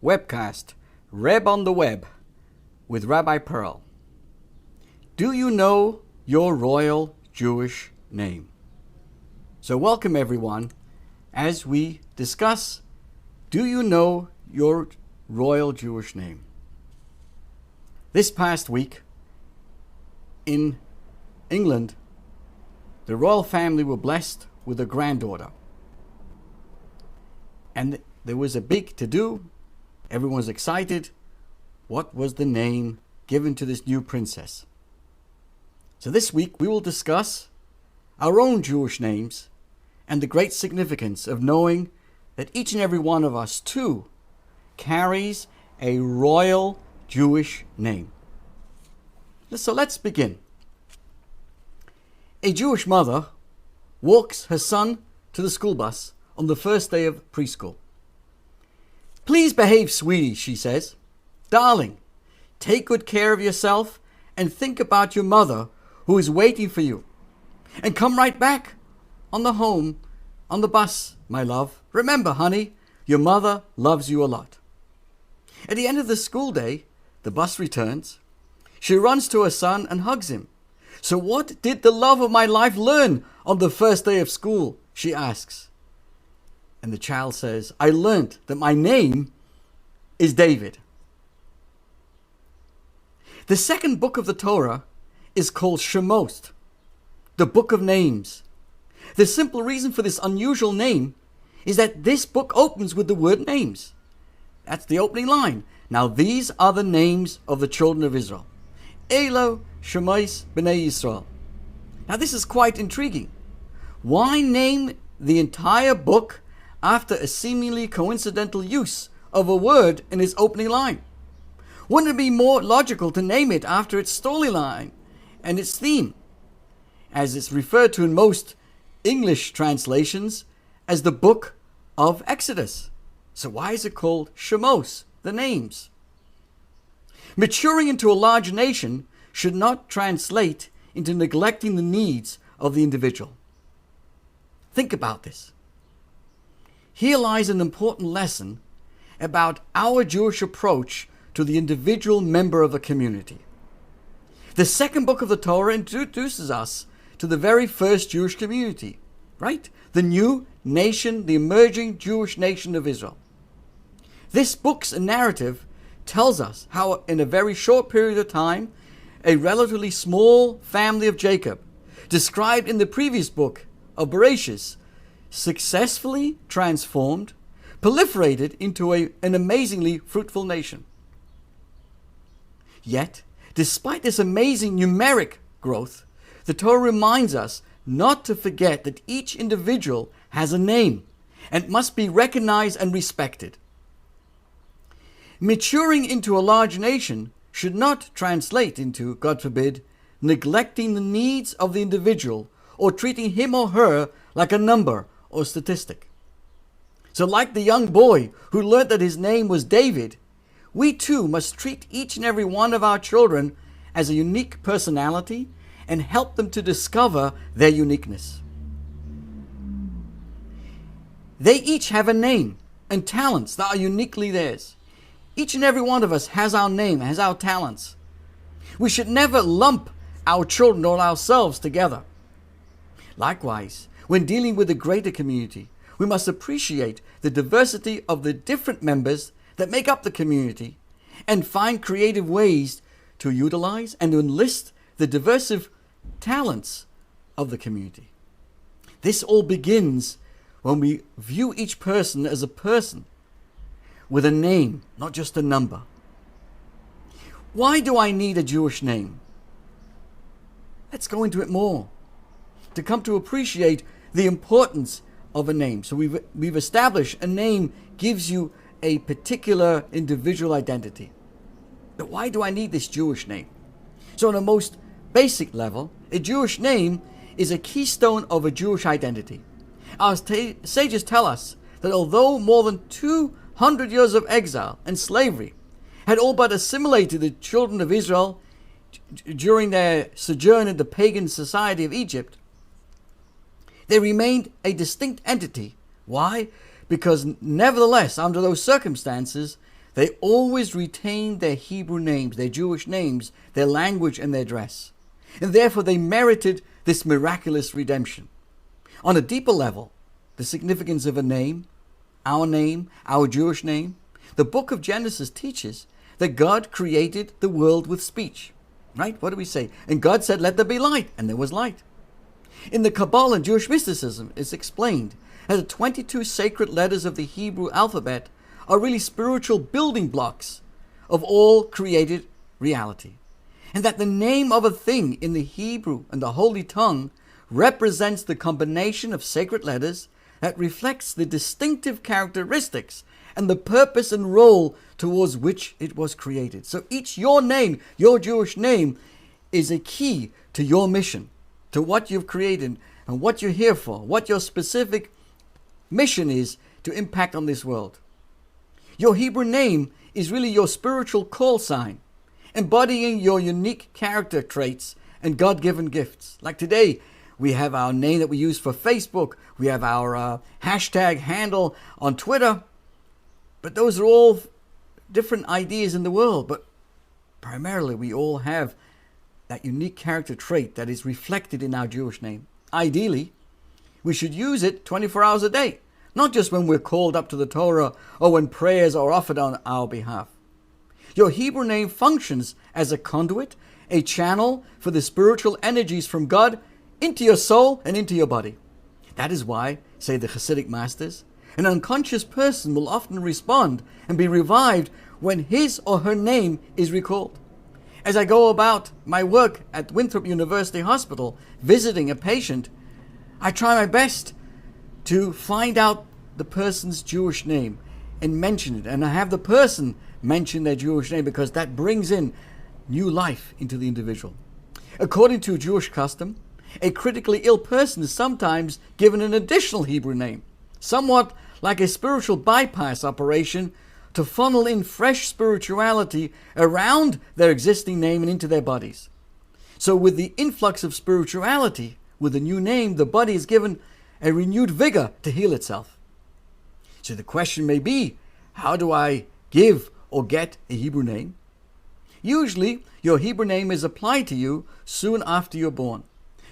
webcast, Reb on the Web, with Rabbi Pearl. Do you know your royal Jewish name? So welcome everyone as we discuss, do you know your royal Jewish name? This past week in England, the royal family were blessed with a granddaughter. And there was a big to-do. Everyone was excited. What was the name given to this new princess? So this week we will discuss our own Jewish names and the great significance of knowing that each and every one of us too carries a royal Jewish name. So let's begin. A Jewish mother walks her son to the school bus on the first day of preschool. "Please behave, sweetie," she says. "Darling, take good care of yourself and think about your mother who is waiting for you. And come right back on the bus, my love. Remember, honey, your mother loves you a lot." At the end of the school day, the bus returns. She runs to her son and hugs him. "So what did the love of my life learn on the first day of school?" she asks. And the child says, "I learned that my name is David." The second book of the Torah is called Shemot, the book of names. The simple reason for this unusual name is that this book opens with the word names. That's the opening line. Now these are the names of the children of Israel. Elo Shemais B'nai Yisrael. Now this is quite intriguing. Why name the entire book after a seemingly coincidental use of a word in its opening line? Wouldn't it be more logical to name it after its storyline and its theme, as it's referred to in most English translations as the book of Exodus? So why is it called Shemos, the names? Maturing into a large nation should not translate into neglecting the needs of the individual. Think about this. Here lies an important lesson about our Jewish approach to the individual member of a community. The second book of the Torah introduces us to the very first Jewish community, right? The new nation, the emerging Jewish nation of Israel. This book's narrative tells us how in a very short period of time, a relatively small family of Jacob, described in the previous book of Bereshis, successfully transformed, proliferated into an amazingly fruitful nation. Yet, despite this amazing numeric growth, the Torah reminds us not to forget that each individual has a name and must be recognized and respected. Maturing into a large nation should not translate into, God forbid, neglecting the needs of the individual or treating him or her like a number or statistic. So like the young boy who learned that his name was David, we too must treat each and every one of our children as a unique personality and help them to discover their uniqueness. They each have a name and talents that are uniquely theirs. Each and every one of us has our name, has our talents. We should never lump our children or ourselves together. Likewise, when dealing with the greater community, we must appreciate the diversity of the different members that make up the community and find creative ways to utilize and to enlist the diverse talents of the community. This all begins when we view each person as a person with a name, not just a number. Why do I need a Jewish name? Let's go into it more to come to appreciate the importance of a name. So we've established a name gives you a particular individual identity. But why do I need this Jewish name? So on a most basic level, a Jewish name is a keystone of a Jewish identity. Our sages tell us that although more than 200 years of exile and slavery had all but assimilated the children of Israel during their sojourn in the pagan society of Egypt, they remained a distinct entity. Why? Because nevertheless, under those circumstances, they always retained their Hebrew names, their Jewish names, their language and their dress. And therefore they merited this miraculous redemption. On a deeper level, the significance of a name, our Jewish name, the book of Genesis teaches that God created the world with speech. Right? What do we say? And God said, "Let there be light," and there was light. In the Kabbalah and Jewish mysticism, it's explained that the 22 sacred letters of the Hebrew alphabet are really spiritual building blocks of all created reality. And that the name of a thing in the Hebrew and the Holy Tongue represents the combination of sacred letters that reflects the distinctive characteristics and the purpose and role towards which it was created. So your name, your Jewish name, is a key to your mission, to what you've created and what you're here for, what your specific mission is to impact on this world. Your Hebrew name is really your spiritual call sign, embodying your unique character traits and God-given gifts. Like today, we have our name that we use for Facebook. We have our hashtag handle on Twitter. But those are all different ideas in the world. But primarily, we all have that unique character trait that is reflected in our Jewish name. Ideally, we should use it 24 hours a day, not just when we're called up to the Torah or when prayers are offered on our behalf. Your Hebrew name functions as a conduit, a channel for the spiritual energies from God into your soul and into your body. That is why, say the Hasidic masters, an unconscious person will often respond and be revived when his or her name is recalled. As I go about my work at Winthrop University Hospital, visiting a patient, I try my best to find out the person's Jewish name and mention it. And I have the person mention their Jewish name because that brings in new life into the individual. According to Jewish custom, a critically ill person is sometimes given an additional Hebrew name, somewhat like a spiritual bypass operation to funnel in fresh spirituality around their existing name and into their bodies. So with the influx of spirituality, with a new name, the body is given a renewed vigor to heal itself. So the question may be, how do I give or get a Hebrew name? Usually, your Hebrew name is applied to you soon after you're born.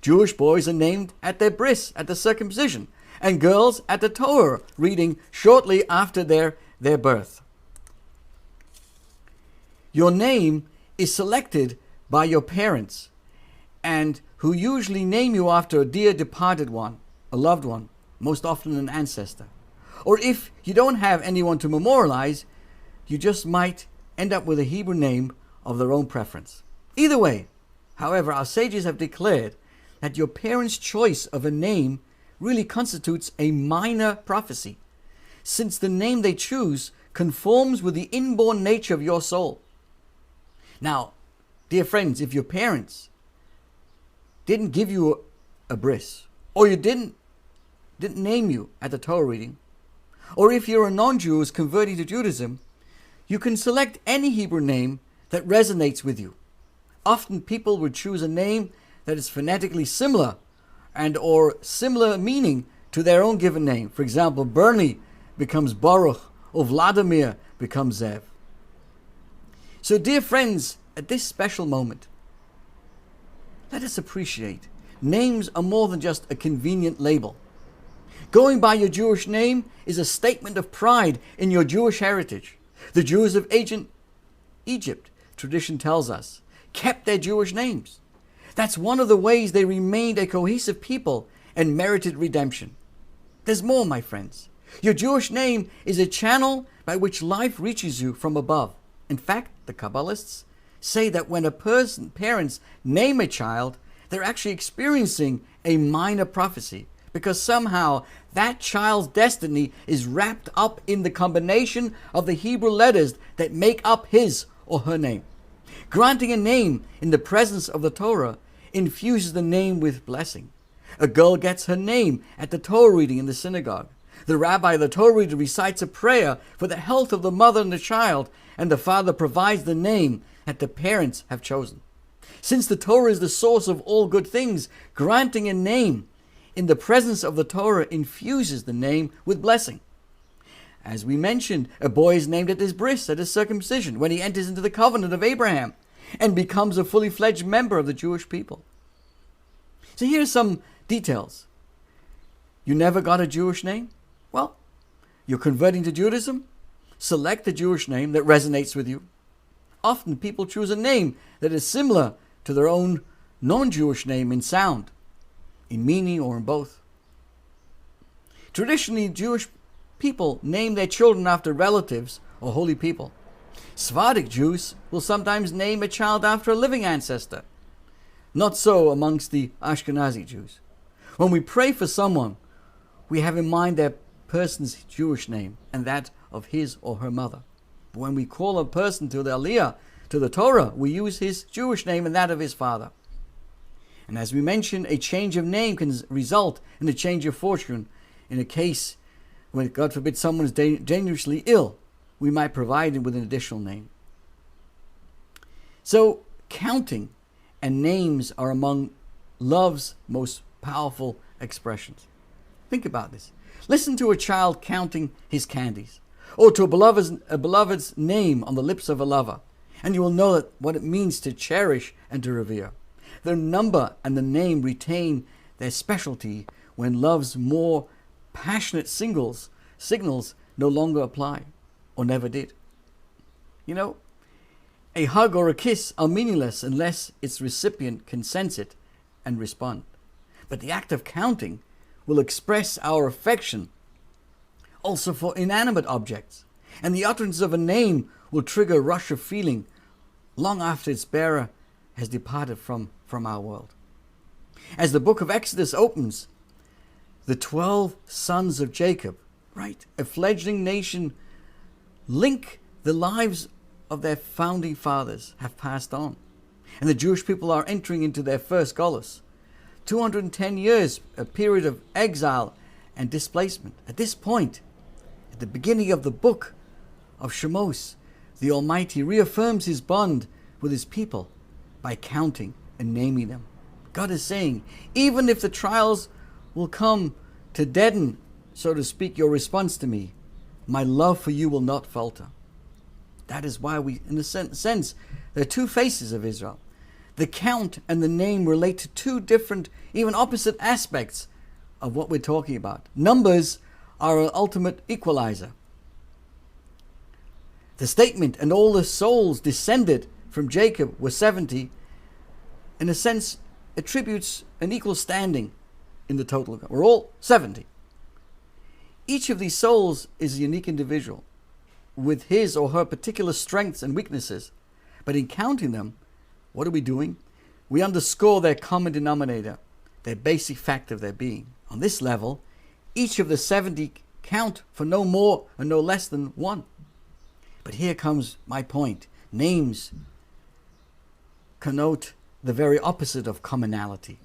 Jewish boys are named at their bris, at the circumcision, and girls at the Torah reading shortly after their birth. Your name is selected by your parents, and who usually name you after a dear departed one, a loved one, most often an ancestor. Or if you don't have anyone to memorialize, you just might end up with a Hebrew name of their own preference. Either way, however, our sages have declared that your parents' choice of a name really constitutes a minor prophecy, since the name they choose conforms with the inborn nature of your soul. Now, dear friends, if your parents didn't give you a bris, or you didn't name you at the Torah reading, or if you're a non-Jew who's converting to Judaism, you can select any Hebrew name that resonates with you. Often people would choose a name that is phonetically similar and or similar meaning to their own given name. For example, Bernie becomes Baruch, or Vladimir becomes Zev. So dear friends, at this special moment, let us appreciate names are more than just a convenient label. Going by your Jewish name is a statement of pride in your Jewish heritage. The Jews of ancient Egypt, tradition tells us, kept their Jewish names. That's one of the ways they remained a cohesive people and merited redemption. There's more, my friends. Your Jewish name is a channel by which life reaches you from above. In fact, the Kabbalists say that when parents name a child, they're actually experiencing a minor prophecy, because somehow that child's destiny is wrapped up in the combination of the Hebrew letters that make up his or her name. Granting a name in the presence of the Torah infuses the name with blessing. A girl gets her name at the Torah reading in the synagogue. The rabbi, the Torah reader, recites a prayer for the health of the mother and the child, and the father provides the name that the parents have chosen. Since the Torah is the source of all good things, granting a name in the presence of the Torah infuses the name with blessing. As we mentioned, a boy is named at his bris, at his circumcision, when he enters into the covenant of Abraham and becomes a fully fledged member of the Jewish people. So here are some details. You never got a Jewish name? Well, you're converting to Judaism? Select a Jewish name that resonates with you. Often people choose a name that is similar to their own non-Jewish name in sound, in meaning, or in both. Traditionally, Jewish people name their children after relatives or holy people. Sephardic Jews will sometimes name a child after a living ancestor. Not so amongst the Ashkenazi Jews. When we pray for someone, we have in mind their person's Jewish name and that of his or her mother. But when we call a person to the Aliyah, to the Torah, we use his Jewish name and that of his father. And as we mentioned, a change of name can result in a change of fortune. In a case when, God forbid, someone is dangerously ill, we might provide him with an additional name. So, counting and names are among love's most powerful expressions. Think about this. Listen to a child counting his candies, or to a beloved's name on the lips of a lover, and you will know what it means to cherish and to revere. The number and the name retain their specialty when love's more passionate signals no longer apply, or never did. You know, a hug or a kiss are meaningless unless its recipient can sense it and respond. But the act of counting will express our affection also for inanimate objects, and the utterance of a name will trigger a rush of feeling long after its bearer has departed from our world. As the book of Exodus opens, the 12 sons of Jacob, right, a fledgling nation, link the lives of their founding fathers have passed on. And the Jewish people are entering into their first Golus. 210 years, a period of exile and displacement. At this point, at the beginning of the book of Shemos, the Almighty reaffirms his bond with his people by counting and naming them. God is saying, even if the trials will come to deaden, so to speak, your response to me, my love for you will not falter. That is why we, in a sense, there are two faces of Israel. The count and the name relate to two different, even opposite aspects of what we're talking about. Numbers are an ultimate equalizer. The statement, and all the souls descended from Jacob were 70, in a sense, attributes an equal standing in the total. We're all 70. Each of these souls is a unique individual with his or her particular strengths and weaknesses. But in counting them, what are we doing? We underscore their common denominator, their basic fact of their being. On this level, each of the 70 count for no more and no less than one. But here comes my point. Names connote the very opposite of commonality.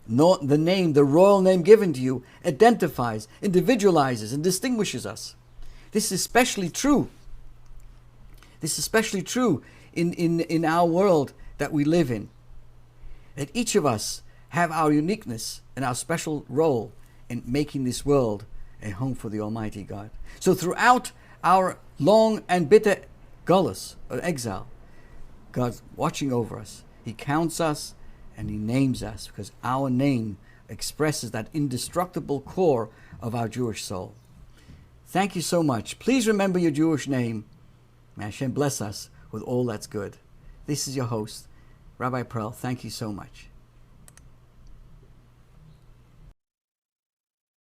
The name, the royal name given to you, identifies, individualizes, and distinguishes us. This is especially true. This is especially true in our world that we live in. That each of us have our uniqueness and our special role in making this world a home for the Almighty God. So throughout our long and bitter Golus, or exile, God's watching over us. He counts us and he names us because our name expresses that indestructible core of our Jewish soul. Thank you so much. Please remember your Jewish name. May Hashem bless us with all that's good. This is your host, Rabbi Pearl. Thank you so much.